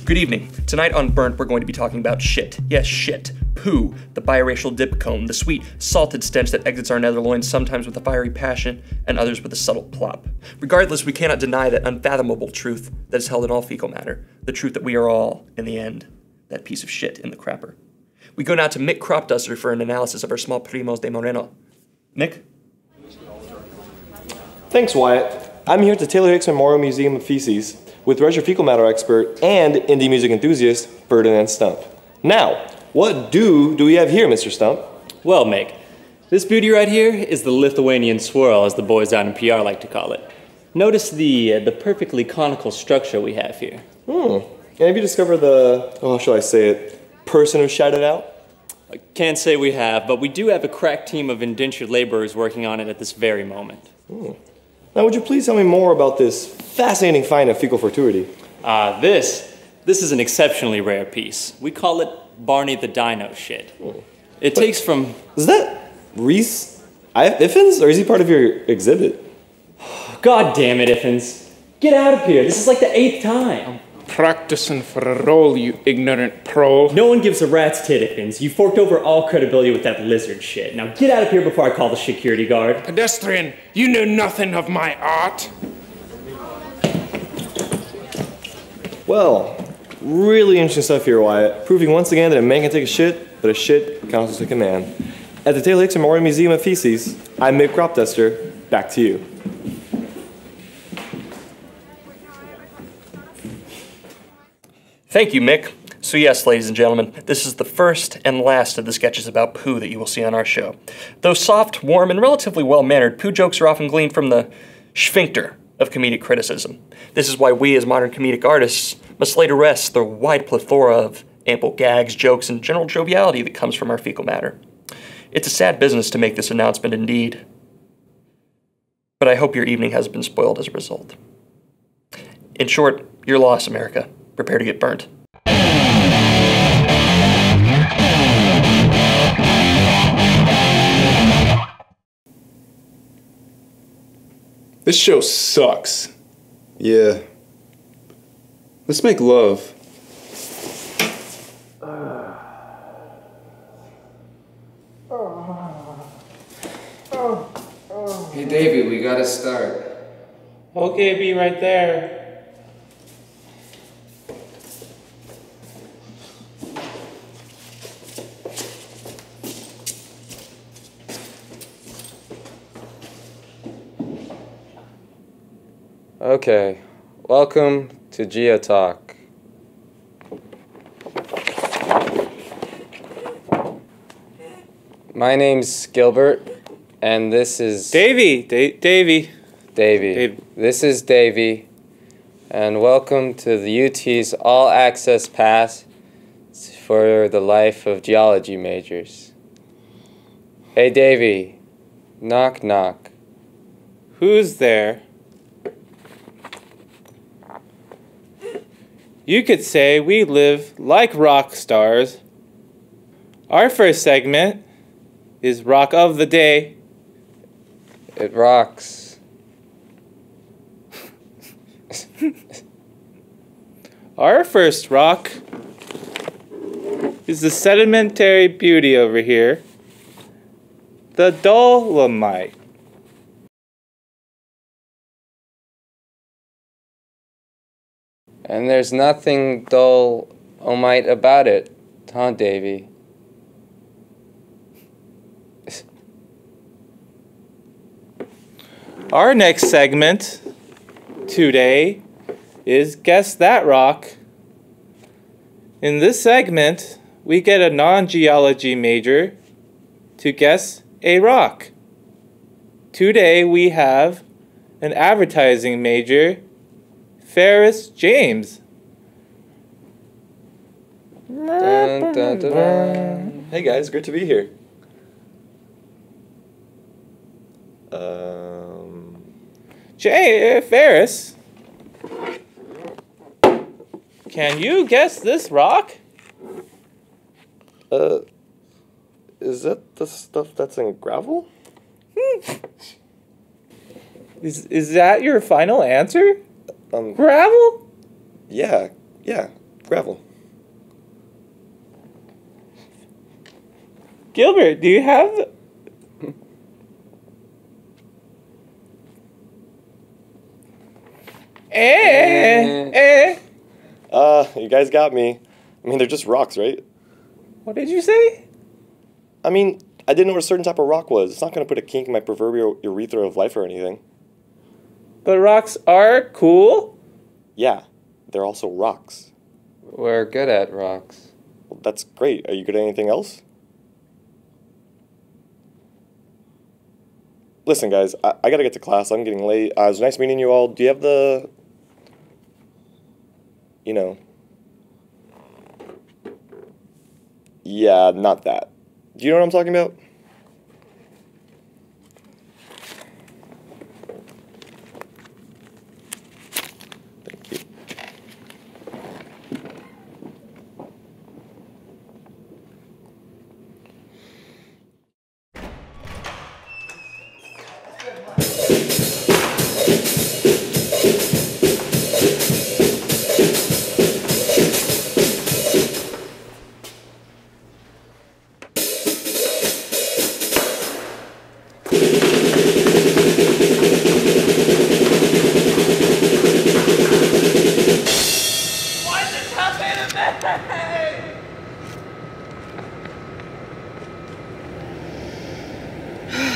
Good evening. Tonight on bUrnT, we're going to be talking about shit. Yes, shit. Poo, the biracial dipcomb, the sweet, salted stench that exits our nether loins sometimes with a fiery passion and others with a subtle plop. Regardless, we cannot deny that unfathomable truth that is held in all fecal matter, the truth that we are all, in the end, that piece of shit in the crapper. We go now to Mick Cropduster for an analysis of our small primos de Moreno. Mick? Thanks, Wyatt. I'm here at the Taylor Hicks Memorial Museum of Feces with Regia fecal matter expert and indie music enthusiast, Ferdinand Stump. Now, what do we have here, Mr. Stump? Well, Mick, this beauty right here is the Lithuanian swirl, as the boys down in PR like to call it. Notice the perfectly conical structure we have here. And have you discovered the, how shall I say it, person who shouted out? I can't say we have, but we do have a crack team of indentured laborers working on it at this very moment. Now, would you please tell me more about this fascinating find of fecal fortuity? This is an exceptionally rare piece. We call it Barney the Dino shit. It takes from... Is that Reese Iffens, or is he part of your exhibit? God damn it, Iffens. Get out of here. This is like the 8th time. Practicing for a role, you ignorant prole. No one gives a rat's tit, Iffens. You forked over all credibility with that lizard shit. Now get out of here before I call the security guard. Pedestrian, you know nothing of my art. Well, really interesting stuff here, Wyatt. Proving once again that a man can take a shit, but a shit can also take a man. At the Taylor Hicks Memorial Museum of Feces, I'm Mick Cropduster. Back to you. Thank you, Mick. So yes, ladies and gentlemen, this is the first and last of the sketches about poo that you will see on our show. Though soft, warm, and relatively well-mannered, poo jokes are often gleaned from the sphincter of comedic criticism. This is why we, as modern comedic artists, must lay to rest the wide plethora of ample gags, jokes, and general joviality that comes from our fecal matter. It's a sad business to make this announcement indeed, but I hope your evening hasn't been spoiled as a result. In short, you're lost, America. Prepare to get burnt. This show sucks. Yeah. Let's make love. Hey, Davey, we gotta start. Okay, be right there. Okay, welcome to Geo Talk. My name's Gilbert, and this is... Davey. Davey. This is Davey, and welcome to the UT's All Access Pass for the life of geology majors. Hey, Davey. Knock, knock. Who's there? You could say we live like rock stars. Our first segment is Rock of the Day. It rocks. Our first rock is the sedimentary beauty over here, the dolomite. And there's nothing dolomite about it, huh, Davey? Our next segment today is Guess That Rock. In this segment, we get a non-geology major to guess a rock. Today we have an advertising major, Ferris James. Dun, dun, dun, dun. Hey guys, great to be here. Ferris, Can you guess this rock? Is that the stuff that's in gravel? Is that your final answer? Gravel? Yeah, gravel. Gilbert, do you have the... You guys got me. I mean, they're just rocks, right? What did you say? I mean, I didn't know what a certain type of rock was. It's not going to put a kink in my proverbial urethra of life or anything. But rocks are cool? Yeah, they're also rocks. We're good at rocks. Well, that's great. Are you good at anything else? Listen, guys, I gotta get to class. I'm getting late. It was nice meeting you all. Do you have the... You know... Yeah, not that. Do you know what I'm talking about? Thank you.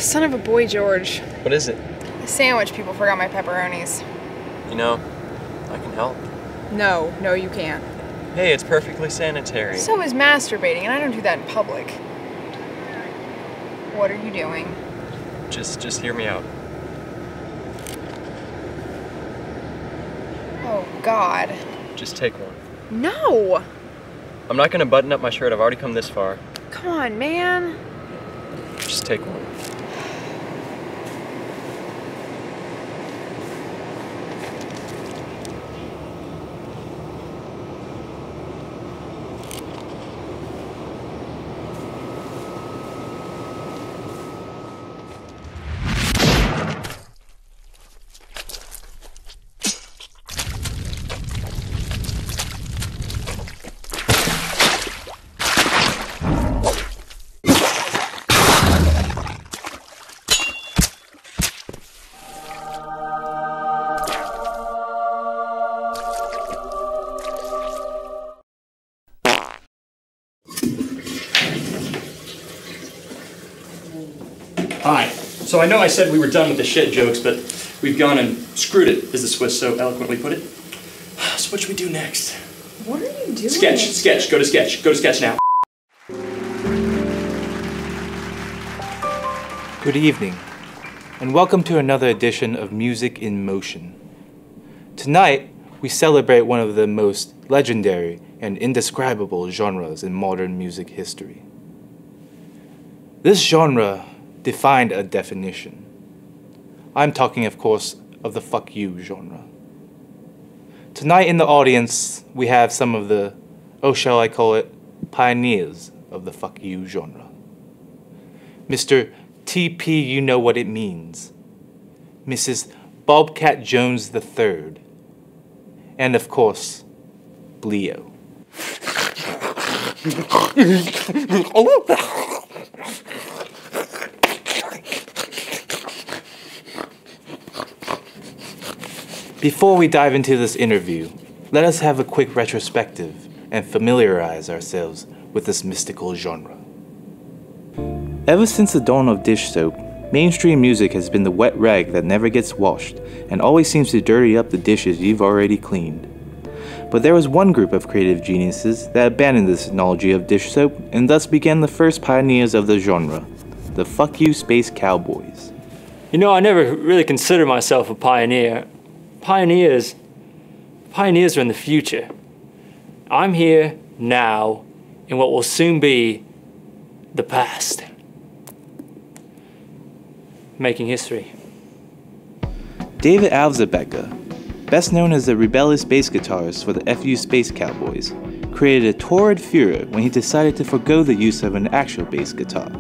Son of a boy, George. What is it? The sandwich people forgot my pepperonis. You know, I can help. No, you can't. Hey, it's perfectly sanitary. So is masturbating, and I don't do that in public. What are you doing? Just hear me out. Oh, God. Just take one. No! I'm not gonna button up my shirt. I've already come this far. Come on, man. Just take one. Hi. So I know I said we were done with the shit jokes, but we've gone and screwed it, as the Swiss so eloquently put it. So what should we do next? What are you doing? Sketch. Go to sketch now. Good evening, and welcome to another edition of Music in Motion. Tonight, we celebrate one of the most legendary and indescribable genres in modern music history. This genre defined a definition. I'm talking, of course, of the fuck you genre. Tonight in the audience, we have some of the, shall I call it, pioneers of the fuck you genre. Mr. TP, you know what it means. Mrs. Bobcat Jones III. And of course, Bleo. Before we dive into this interview, let us have a quick retrospective and familiarize ourselves with this mystical genre. Ever since the dawn of dish soap, mainstream music has been the wet rag that never gets washed and always seems to dirty up the dishes you've already cleaned. But there was one group of creative geniuses that abandoned this technology of dish soap and thus began the first pioneers of the genre, the Fuck You Space Cowboys. You know, I never really considered myself a pioneer. Pioneers are in the future. I'm here now in what will soon be the past. Making history. David Alves-Becker, best known as the rebellious bass guitarist for the FU Space Cowboys, created a torrid furor when he decided to forego the use of an actual bass guitar,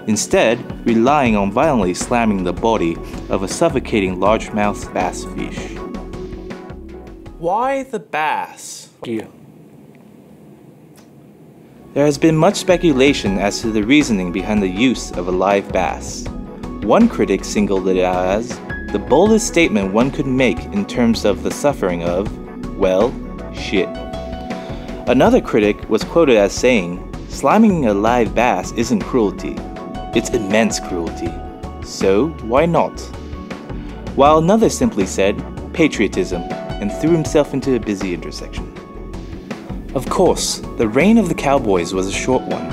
instead relying on violently slamming the body of a suffocating largemouth bass fish. Why the bass? You. There has been much speculation as to the reasoning behind the use of a live bass. One critic singled it out as the boldest statement one could make in terms of the suffering of, well, shit. Another critic was quoted as saying, "Slamming a live bass isn't cruelty, it's immense cruelty, so why not?" While another simply said, patriotism, and threw himself into a busy intersection. Of course, the reign of the Cowboys was a short one,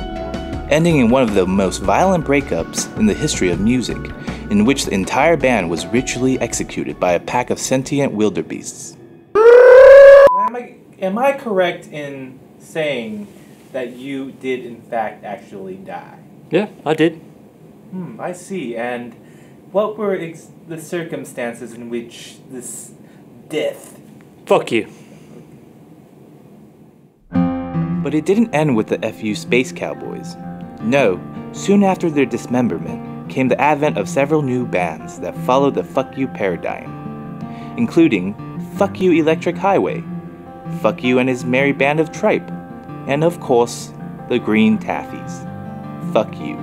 ending in one of the most violent breakups in the history of music, in which the entire band was ritually executed by a pack of sentient wildebeests. Am I correct in saying that you did in fact actually die? Yeah, I did. I see. And what were the circumstances in which this death? Fuck you. But it didn't end with the FU Space Cowboys. No, soon after their dismemberment came the advent of several new bands that followed the Fuck You paradigm, including Fuck You Electric Highway, Fuck You and His Merry Band of Tripe, and of course, the Green Taffies. Fuck you.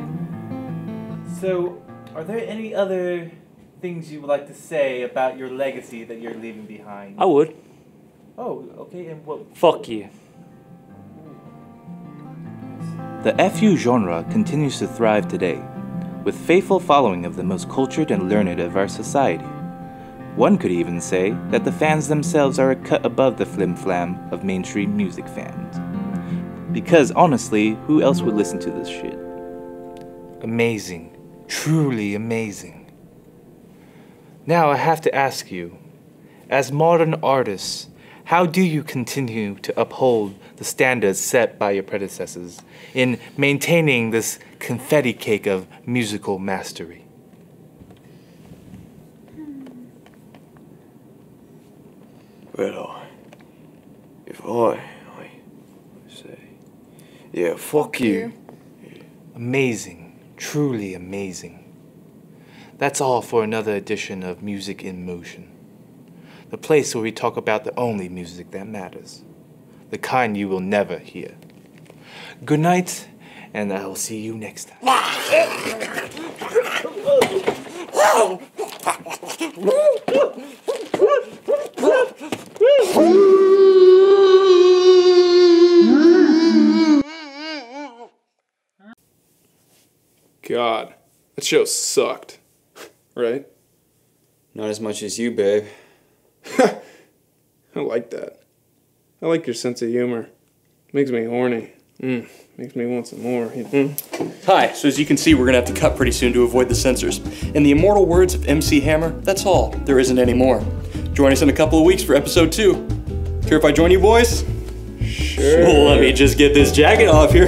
So, are there any other things you would like to say about your legacy that you're leaving behind? I would. Oh, okay, and what? Fuck you. The FU genre continues to thrive today, with faithful following of the most cultured and learned of our society. One could even say that the fans themselves are a cut above the flim-flam of mainstream music fans. Because honestly, who else would listen to this shit? Amazing. Truly amazing. Now I have to ask you, as modern artists, how do you continue to uphold the standards set by your predecessors in maintaining this confetti cake of musical mastery? Well, if I say, yeah, fuck you. Amazing. Truly amazing. That's all for another edition of Music in Motion. The place where we talk about the only music that matters. The kind you will never hear. Good night, and I will see you next time. God, that show sucked. Right? Not as much as you, babe. I like that. I like your sense of humor. Makes me horny. Makes me want some more. Hi, so as you can see, we're gonna have to cut pretty soon to avoid the censors. In the immortal words of MC Hammer, that's all. There isn't any more. Join us in a couple of weeks for episode 2. Care if I join you boys? Sure. Well, let me just get this jacket off here.